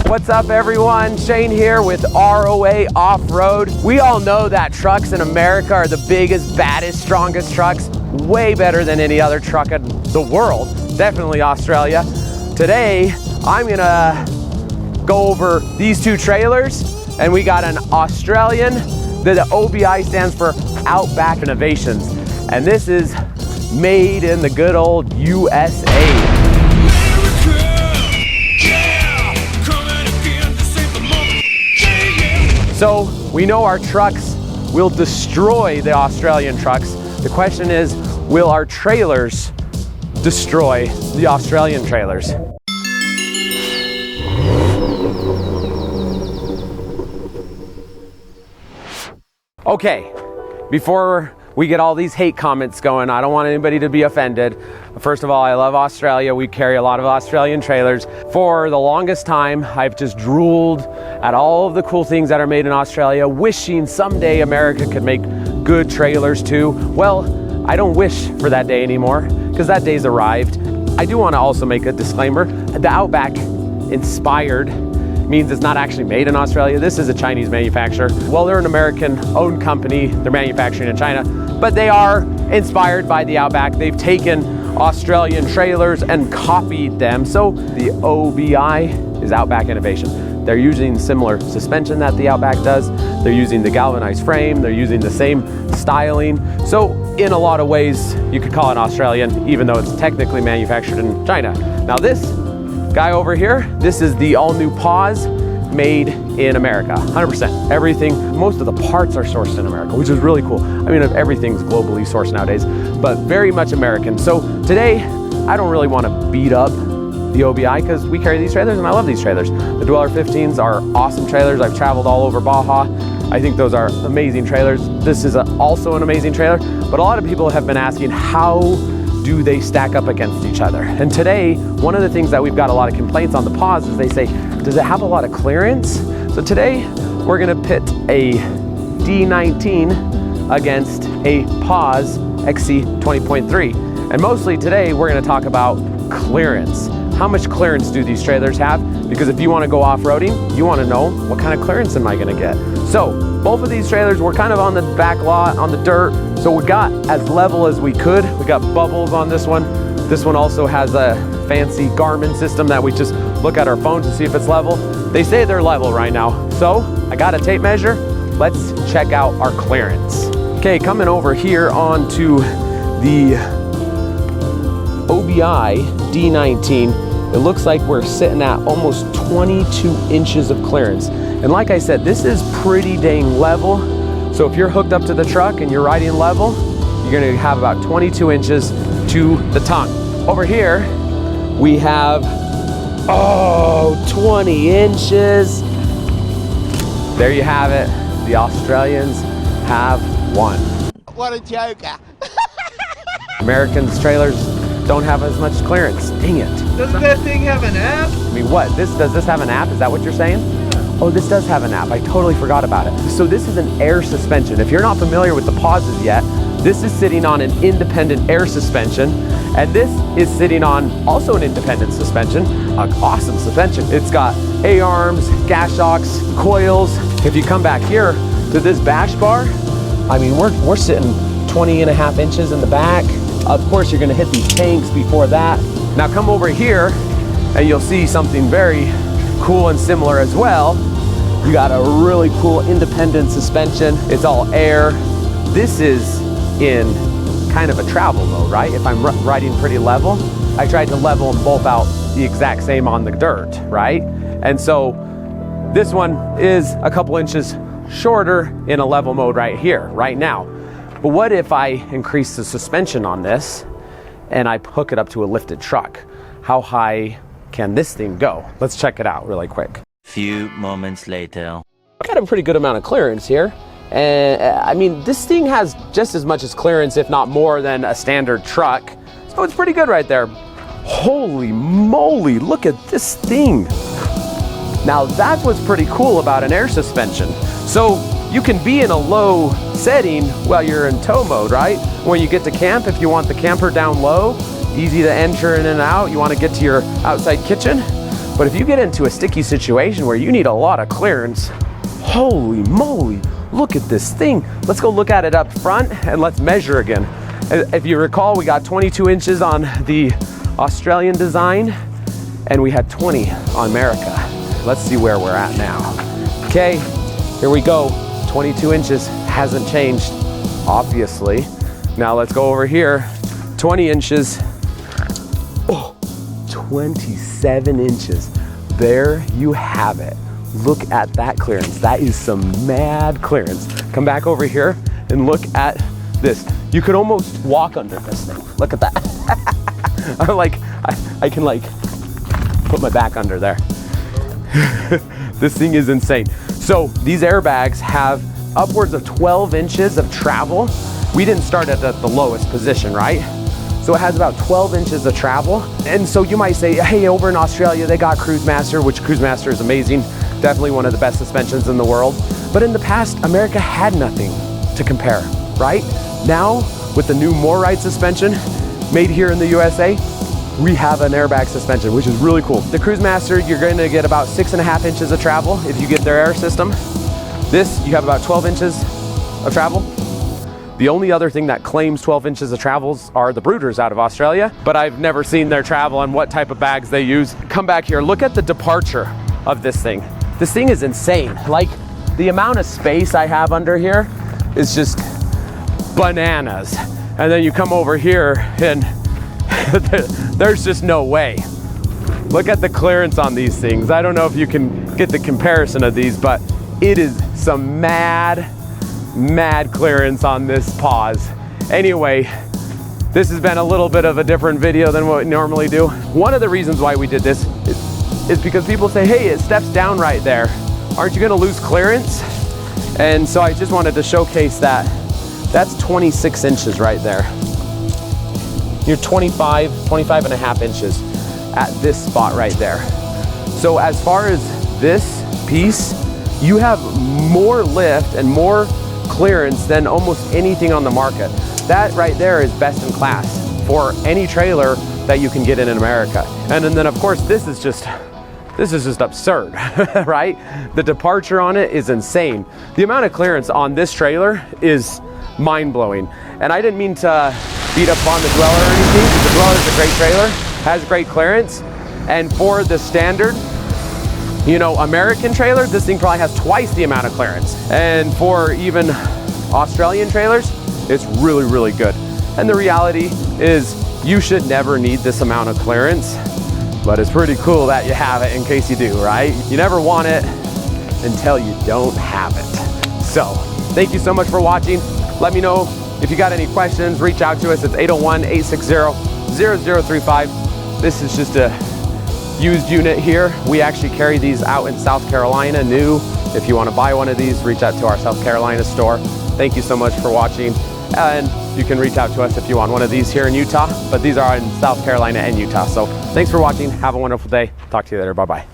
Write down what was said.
What's up everyone? Shane here with ROA Off-road. We all know that trucks in America are the biggest, baddest, strongest trucks. Way better than any other truck in the world. Definitely Australia. Today, I'm gonna go over these two trailers, and we got an Australian. The OBI stands for Outback Innovations, and this is made in the good old USA. So we know our trucks will destroy the Australian trucks. The question is, will our trailers destroy the Australian trailers? Okay, before we get all these hate comments going, I don't want anybody to be offended. First of all, I love Australia. We carry a lot of Australian trailers. For the longest time, I've just drooled at all of the cool things that are made in Australia, wishing someday America could make good trailers too. Well, I don't wish for that day anymore, because that day's arrived. I do want to also make a disclaimer. The Outback inspired means it's not actually made in Australia. This is a Chinese manufacturer. Well, they're an American-owned company. They're manufacturing in China, but they are inspired by the Outback. They've taken Australian trailers and copied them. So the OBI is Outback Innovation. They're using similar suspension that the Outback does. They're using the galvanized frame. They're using the same styling. So in a lot of ways, you could call it Australian, even though it's technically manufactured in China. Now this guy over here, this is the all-new Pause made in America, 100%. Everything, most of the parts are sourced in America, which is really cool. I mean, everything's globally sourced nowadays, but very much American. So today, I don't really want to beat up the OBI because we carry these trailers and I love these trailers. The Dweller 15s are awesome trailers. I've traveled all over Baja. I think those are amazing trailers. This is also an amazing trailer, but a lot of people have been asking, how do they stack up against each other? And today, one of the things that we've got a lot of complaints on the Pause is they say, does it have a lot of clearance? So today, we're gonna pit a D19 against a Pause XC 20.3. And mostly today, we're gonna talk about clearance. How much clearance do these trailers have? Because if you wanna go off-roading, you wanna know what kind of clearance am I gonna get? So, both of these trailers were kind of on the back lot, on the dirt, so we got as level as we could. We got bubbles on this one. This one also has a fancy Garmin system that we just look at our phone to see if it's level. They say they're level right now. So I got a tape measure. Let's check out our clearance. Okay, coming over here onto the OBI D19, it looks like we're sitting at almost 22 inches of clearance. And like I said, this is pretty dang level. So if you're hooked up to the truck and you're riding level, you're gonna have about 22 inches to the tongue. Over here, we have, 20 inches. There you have it. The Australians have won. What a joker. Americans' trailers don't have as much clearance. Dang it. Doesn't that thing have an app? I mean, what? Does this have an app? Is that what you're saying? Oh, this does have an app. I totally forgot about it. So this is an air suspension. If you're not familiar with the Pauses yet, this is sitting on an independent air suspension, and this is sitting on also an independent suspension, an awesome suspension. It's got A-arms, gas shocks, coils. If you come back here to this bash bar, I mean, we're sitting 20.5 inches in the back. Of course, you're gonna hit these tanks before that. Now come over here, and you'll see something very cool and similar as well. You got a really cool independent suspension. It's all air. This is in kind of a travel mode, right? If I'm riding pretty level, I tried to level them both out the exact same on the dirt, right? And so this one is a couple inches shorter in a level mode right here, right now. But what if I increase the suspension on this and I hook it up to a lifted truck? How high can this thing go? Let's check it out really quick. Few moments later. I got a pretty good amount of clearance here. And I mean, this thing has just as much as clearance, if not more, than a standard truck. So it's pretty good right there. Holy moly, look at this thing. Now that's what's pretty cool about an air suspension. So you can be in a low setting while you're in tow mode, right? When you get to camp, if you want the camper down low, easy to enter in and out, you want to get to your outside kitchen, But if you get into a sticky situation where you need a lot of clearance, holy moly, look at this thing. Let's go look at it up front and let's measure again. If you recall, we got 22 inches on the Australian design and we had 20 on America. Let's see where we're at now. Okay, here we go. 22 inches, hasn't changed, obviously. Now let's go over here, 20 inches. Oh, 27 inches. There you have it. Look at that clearance. That is some mad clearance. Come back over here and look at this. You could almost walk under this thing. Look at that. I can like put my back under there. This thing is insane. So these airbags have upwards of 12 inches of travel. We didn't start at the lowest position, right? So it has about 12 inches of travel. And so you might say, hey, over in Australia, they got Cruise Master, which Cruise Master is amazing. Definitely one of the best suspensions in the world. But in the past, America had nothing to compare, right? Now, with the new MORride suspension made here in the USA, we have an airbag suspension, which is really cool. The Cruise Master, you're gonna get about 6.5 inches of travel if you get their air system. This, you have about 12 inches of travel. The only other thing that claims 12 inches of travels are the Brooders out of Australia, but I've never seen their travel and what type of bags they use. Come back here, look at the departure of this thing. This thing is insane. Like, the amount of space I have under here is just bananas. And then you come over here and there's just no way. Look at the clearance on these things. I don't know if you can get the comparison of these, but it is some mad clearance on this pause. Anyway, this has been a little bit of a different video than what we normally do. One of the reasons why we did this is because people say, hey, it steps down right there. Aren't you gonna lose clearance? And so I just wanted to showcase that. That's 26 inches right there. You're 25 and a half inches at this spot right there. So as far as this piece, you have more lift and more clearance than almost anything on the market. That right there is best in class for any trailer that you can get in America. And then of course, this is just absurd, right? The departure on it is insane. The amount of clearance on this trailer is mind-blowing. And I didn't mean to beat up on the Dweller or anything, because the Dweller is a great trailer, has great clearance. And for the standard, you know, American trailer, this thing probably has twice the amount of clearance. And for even Australian trailers, it's really, really good. And the reality is you should never need this amount of clearance, but it's pretty cool that you have it in case you do, right? You never want it until you don't have it. So thank you so much for watching. Let me know if you got any questions, reach out to us. It's 801-860-0035. This is just a used unit here. We actually carry these out in South Carolina, new. If you want to buy one of these, reach out to our South Carolina store. Thank you so much for watching. And you can reach out to us if you want one of these here in Utah, but these are in South Carolina and Utah. So thanks for watching. Have a wonderful day. Talk to you later. Bye-bye.